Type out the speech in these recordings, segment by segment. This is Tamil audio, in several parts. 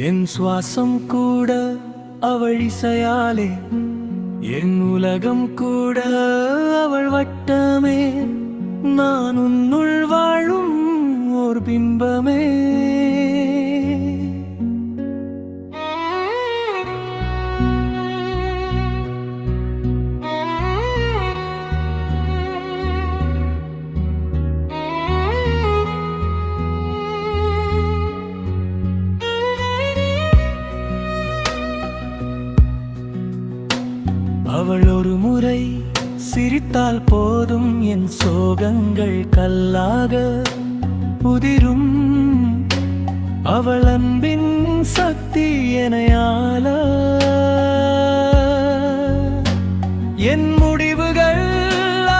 என் சுவாசம் கூட அவள் இசையாலே, என் உலகம் கூட அவள் வட்டமே. நான் உன்னுள் வாழும் ஒரு பிம்பமே. அவள் ஒரு முறை சிரித்தால் போதும், என் சோகங்கள் கல்லாக உதிரும். அவள் அன்பின் சக்தி எனையாள, என் முடிவுகள்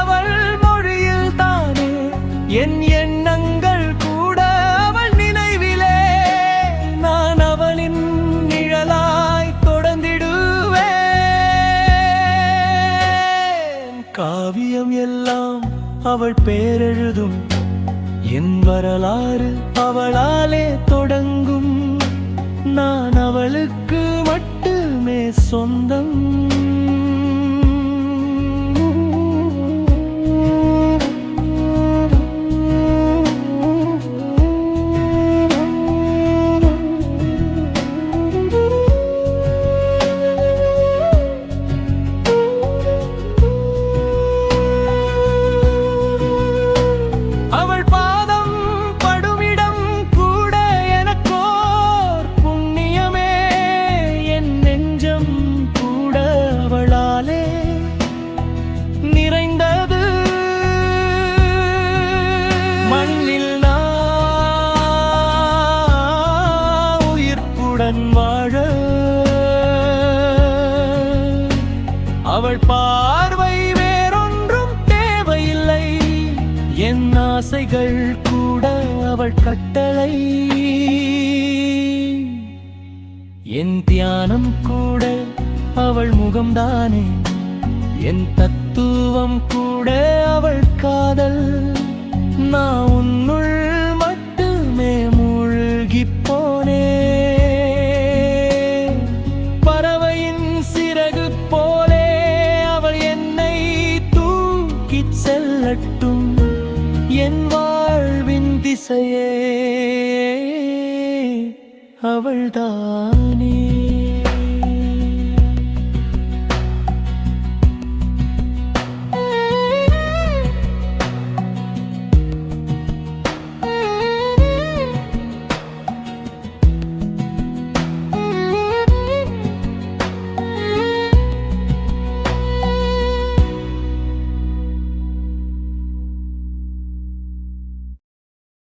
அவள் மொழியில் தானே, என் எண்ணங்கள் கூட அவள் நினைவிலே. நான் அவளின் நிழலாய் தொடர்ந்திடுவேன். காவியம் எல்லாம் அவள் பேரெழுதும், என் வரலாறு அவளாலே தொடங்கும். நான் அவளுக்கு மட்டுமே சொந்தம். மண்ணில் நான் உயிர்ப்புடன் வாழ, அவள் பார்வை வேறொன்றும் தேவையில்லை. என் ஆசைகள் கூட அவள் கட்டளை, என் தியானம் கூட அவள் முகம்தானே. என் தத்துவம் கூட அவள் காதல். நான் உன்னுள் மட்டுமே மூழ்கிப் போனேன். பறவையின் சிறகு போலே அவள் என்னை தூக்கிச் செல்லட்டும். என் வாழ்வின் திசையே அவள்தானே.